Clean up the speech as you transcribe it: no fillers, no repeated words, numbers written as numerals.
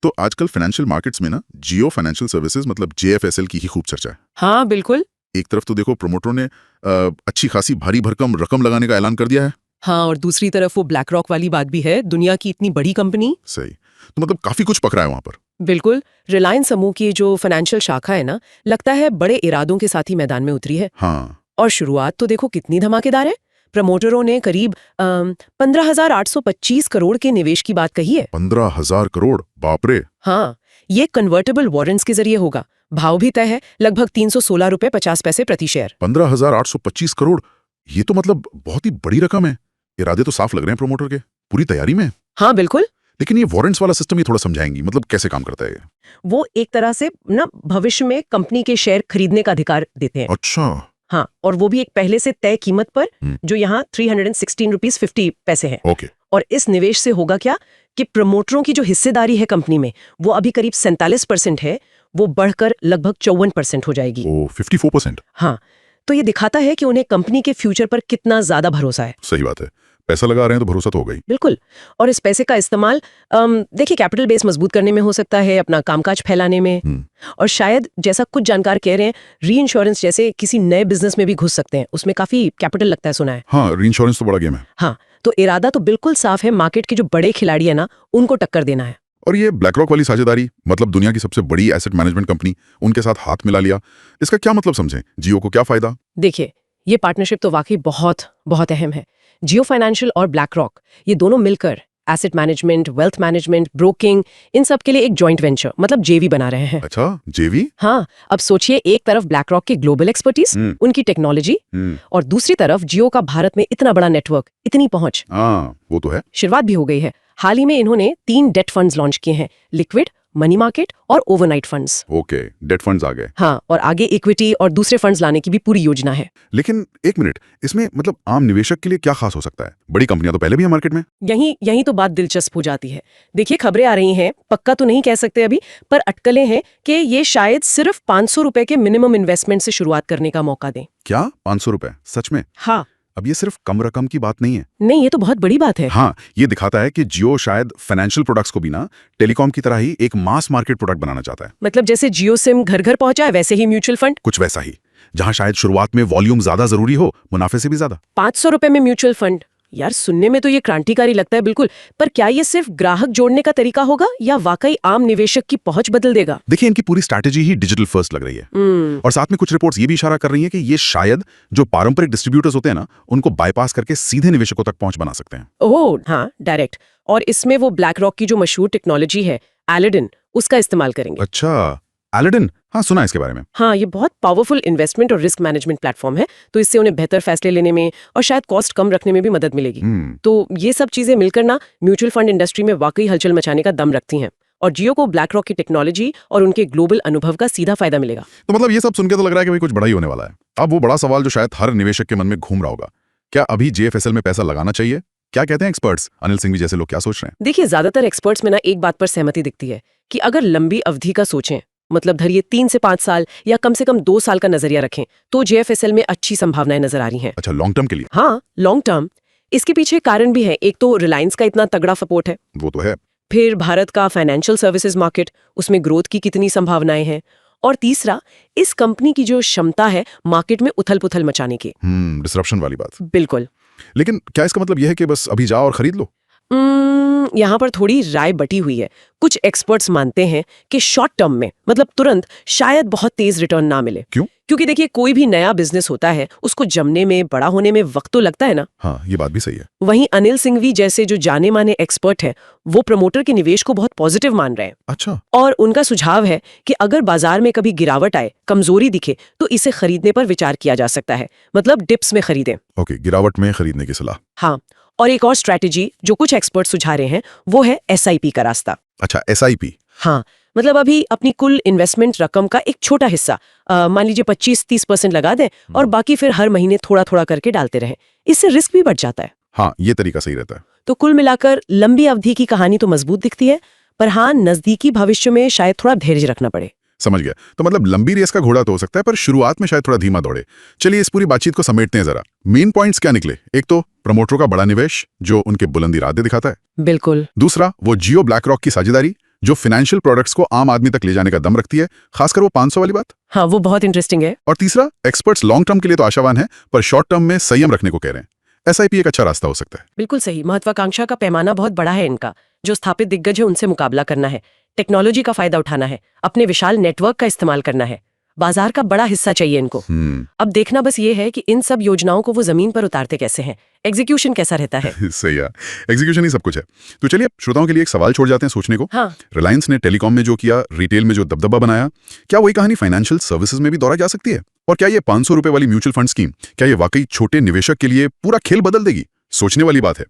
तो आजकल financial markets में ना जियो फाइनेंशियल सर्विसेज मतलब JFSL की ही खूब चर्चा है। हाँ बिल्कुल। एक तरफ तो देखो प्रोमोटरों ने अच्छी खासी भारी भरकम रकम लगाने का ऐलान कर दिया है। हाँ, और दूसरी तरफ वो ब्लैक रॉक वाली बात भी है, दुनिया की इतनी बड़ी कंपनी। सही, तो मतलब काफी कुछ पकड़ा है वहां पर। बिल्कुल। रिलायंस समूह की जो फाइनेंशियल शाखा है ना, लगता है बड़े इरादों के साथ ही मैदान में उतरी है। हाँ, और शुरुआत तो देखो कितनी धमाकेदार है। प्रमोटरों ने करीब 15,825 करोड़ के निवेश की बात कही है। 15,000 करोड़, बाप रे। हाँ, ये कन्वर्टेबल वारंट्स के जरिए होगा। भाव भी तय है, लगभग 316 रुपए 50 पैसे प्रति शेयर। 15,825 करोड़, ये तो मतलब बहुत ही बड़ी रकम है। इरादे तो साफ लग रहे हैं प्रोमोटर के, पूरी तैयारी में। हाँ बिल्कुल। लेकिन ये वारंट्स वाला सिस्टम ही थोड़ा समझाएंगी, मतलब कैसे काम करता है ये? वो एक तरह से ना भविष्य में कंपनी के शेयर खरीदने का अधिकार देते हैं। अच्छा। हाँ, और वो भी एक पहले से तय कीमत पर, जो यहाँ 316 रुपीस 50 पैसे है। ओके। और इस निवेश से होगा क्या कि प्रमोटरों की जो हिस्सेदारी है कंपनी में, वो अभी करीब 47% है, वो बढ़कर लगभग 54% हो जाएगी। ओ, 54%। हाँ, तो ये दिखाता है कि उन्हें कंपनी के फ्यूचर पर कितना ज्यादा भरोसा है। सही बात है, पैसा लगा रहे हैं तो भरोसा तो होगा ही। बिल्कुल। और इस पैसे का इस्तेमाल देखिए कैपिटल बेस मजबूत करने में हो सकता है, अपना कामकाज फैलाने में, और शायद जैसा कुछ जानकार कह रहे हैं, री इंश्योरेंस जैसे किसी नए बिजनेस में भी घुस सकते हैं। उसमें काफी कैपिटल लगता है, सुना है। हाँ, री इंश्योरेंस तो बड़ा गेम है। हाँ, तो इरादा तो बिल्कुल साफ है, मार्केट के जो बड़े खिलाड़ी है ना, उनको टक्कर देना है। और ये ब्लैक रॉक वाली साझेदारी, मतलब दुनिया की सबसे बड़ी एसेट मैनेजमेंट कंपनी, उनके साथ हाथ मिला लिया, इसका क्या मतलब समझें? जियो को क्या फायदा? देखिए, ये पार्टनरशिप तो वाकई बहुत बहुत अहम है। जियो फाइनेंशियल और ब्लैक रॉक, ये दोनों मिलकर asset management, wealth management, broking, इन सब के लिए एक जॉइंट वेंचर मतलब जेवी बना रहे हैं। अच्छा, जेवी? हाँ, अब सोचिए, एक तरफ ब्लैक रॉक की ग्लोबल एक्सपर्टीज, उनकी टेक्नोलॉजी, और दूसरी तरफ जियो का भारत में इतना बड़ा नेटवर्क, इतनी पहुंच। हाँ, वो तो है। शुरुआत भी हो गई है। हाल ही में इन्होंने 3 डेट फंड्स लॉन्च किए हैं, लिक्विड, मनी मार्केट और overnight funds. Okay, debt funds आ गए। हाँ, और आगे इक्विटी और दूसरे फंड्स लाने की भी पूरी योजना है। लेकिन एक मिनट, इसमें मतलब आम निवेशक के लिए क्या खास हो सकता है? बड़ी कंपनियां तो पहले भी है मार्केट में। यही तो बात दिलचस्प हो जाती है। देखिए, खबरें आ रही हैं, पक्का तो नहीं कह सकते अभी, पर अटकलें हैं कि ये शायद सिर्फ 500 रुपए के मिनिमम इन्वेस्टमेंट से शुरुआत करने का मौका दें। क्या 500 रुपए? सच में? हाँ। अब ये सिर्फ कम रकम की बात नहीं है। नहीं, ये तो बहुत बड़ी बात है। हाँ, ये दिखाता है कि जियो शायद फाइनेंशियल प्रोडक्ट्स को भी ना टेलीकॉम की तरह ही एक मास मार्केट प्रोडक्ट बनाना चाहता है। मतलब जैसे जियो सिम घर घर पहुंचा है, वैसे ही म्यूचुअल फंड। कुछ वैसा ही, जहां शायद शुरुआत में वॉल्यूम ज्यादा जरूरी हो, मुनाफे से भी ज्यादा। 500 रुपए में म्यूचुअल फंड, यार सुनने में तो ये क्रांतिकारी लगता है बिल्कुल, पर क्या ये सिर्फ ग्राहक जोड़ने का तरीका होगा या वाकई आम निवेशक की पहुंच बदल देगा? देखिए, इनकी पूरी स्ट्रैटेजी ही डिजिटल फर्स्ट लग रही है। और साथ में कुछ रिपोर्ट्स ये भी इशारा कर रही हैं कि ये शायद जो पारंपरिक डिस्ट्रीब्यूटर्स होते हैं ना, उनको बाईपास करके सीधे निवेशकों तक पहुंच बना सकते हैं। ओह हाँ, डायरेक्ट। और इसमें वो ब्लैक रॉक की जो मशहूर टेक्नोलॉजी है एलाडिन, उसका इस्तेमाल करेंगे। अच्छा, एलाडिन, हाँ सुना है इसके बारे में। हाँ, ये बहुत पावरफुल इन्वेस्टमेंट और रिस्क मैनेजमेंट प्लेटफॉर्म है, तो इससे उन्हें बेहतर फैसले लेने में और शायद कॉस्ट कम रखने में भी मदद मिलेगी। तो ये सब चीजें मिलकर ना म्यूचुअल फंड इंडस्ट्री में वाकई हलचल मचाने का दम रखती हैं, और जियो को ब्लैक रॉक की टेक्नोलॉजी और उनके ग्लोबल अनुभव का सीधा फायदा मिलेगा। तो मतलब ये सब सुनकर तो लग रहा है कि भाई कुछ बड़ा ही होने वाला है। अब वो बड़ा सवाल जो शायद हर निवेशक के मन में घूम रहा होगा, क्या अभी JFSL में पैसा लगाना चाहिए? क्या कहते हैं एक्सपर्ट्स? अनिल सिंह जैसे लोग क्या सोच रहे हैं? देखिए, ज्यादातर एक्सपर्ट्स में ना एक बात पर सहमति दिखती है कि अगर लंबी अवधि का सोचें, मतलब धरिए 3 से 5 साल या कम से कम 2 साल का नजरिया रखें, तो JFSL में अच्छी संभावनाएं नजर आ रही हैं। अच्छा, लॉन्ग टर्म के लिए? हाँ, लॉन्ग टर्म। इसके पीछे कारण भी है। एक तो रिलायंस का इतना तगड़ा सपोर्ट है, वो तो है। फिर भारत का फाइनेंशियल सर्विसेज मार्केट, उसमें ग्रोथ की कितनी संभावनाएं हैं, और तीसरा इस कंपनी की जो क्षमता है मार्केट में उथल-पुथल मचाने की। डिसरप्शन वाली बात। बिल्कुल। लेकिन क्या इसका मतलब यह है कि बस अभी जाओ और खरीद लो? यहाँ पर थोड़ी राय बटी हुई है। कुछ एक्सपर्ट्स मानते हैं कि शॉर्ट टर्म में, मतलब तुरंत, शायद बहुत तेज रिटर्न ना मिले। क्यों? क्योंकि देखिए, कोई भी नया बिजनेस होता है, उसको जमने में, बड़ा होने में वक्त तो लगता है ना। हाँ, ये बात भी सही है। वहीं अनिल सिंघवी जैसे जो जाने माने एक्सपर्ट हैं, वो प्रमोटर के निवेश को बहुत पॉजिटिव मान रहे हैं। अच्छा। और उनका सुझाव है कि अगर बाजार में कभी गिरावट आए, कमजोरी दिखे, तो इसे खरीदने पर विचार किया जा सकता है, मतलब डिप्स में खरीदें। ओके, गिरावट में खरीदने की सलाह। हाँ, और एक और स्ट्रैटेजी जो कुछ एक्सपर्ट सुझा रहे हैं, वो है SIP का रास्ता। अच्छा, SIP? हाँ, मतलब अभी अपनी कुल इन्वेस्टमेंट रकम का एक छोटा हिस्सा, मान लीजिए 25-30% लगा दें, और बाकी फिर हर महीने थोड़ा थोड़ा करके डालते रहें। इससे रिस्क भी बढ़ जाता है। हाँ, ये तरीका सही रहता है। तो कुल मिलाकर लंबी अवधि की कहानी तो मजबूत दिखती है, पर हाँ, नजदीकी भविष्य में शायद थोड़ा धैर्य रखना पड़े। समझ गया। तो मतलब लंबी रेस का घोड़ा तो हो सकता है, पर शुरुआत में शायद थोड़ा धीमा दौड़े। चलिए इस पूरी बातचीत को समेटते हैं जरा। मेन पॉइंट्स क्या निकले? एक तो प्रमोटरों का बड़ा निवेश जो उनके बुलंद इरादे दिखाता है। बिल्कुल। दूसरा, वो जियो ब्लैक रॉक की साझेदारी जो फाइनेंशियल प्रोडक्ट्स को आम आदमी तक ले जाने का दम रखती है, खासकर वो 500 वाली बात। हाँ, वो बहुत इंटरेस्टिंग है। और तीसरा, एक्सपर्ट्स लॉन्ग टर्म के लिए तो आशावान है, पर शॉर्ट टर्म में संयम रखने को कह रहे हैं। एसआईपी एक अच्छा रास्ता हो सकता है। बिल्कुल सही। महत्वाकांक्षा का पैमाना बहुत बड़ा है इनका। जो स्थापित दिग्गज है उनसे मुकाबला करना है, टेक्नोलॉजी का फायदा उठाना है, अपने विशाल नेटवर्क का इस्तेमाल करना है, बाजार का बड़ा हिस्सा चाहिए इनको। अब देखना बस ये है कि इन सब योजनाओं को वो जमीन पर उतारते कैसे हैं, एग्जीक्यूशन कैसा रहता है। सही है, एग्जीक्यूशन ही सब कुछ है। तो चलिए श्रोताओं के लिए एक सवाल छोड़ जाते हैं सोचने को। हाँ। रिलायंस ने टेलीकॉम में जो किया, रिटेल में जो दबदबा बनाया, क्या वही कहानी फाइनेंशियल सर्विसेज में भी दोहराई जा सकती है? और क्या ये 500 रुपए वाली म्यूचुअल फंड स्कीम, क्या ये वाकई छोटे निवेशक के लिए पूरा खेल बदल देगी? सोचने वाली बात है।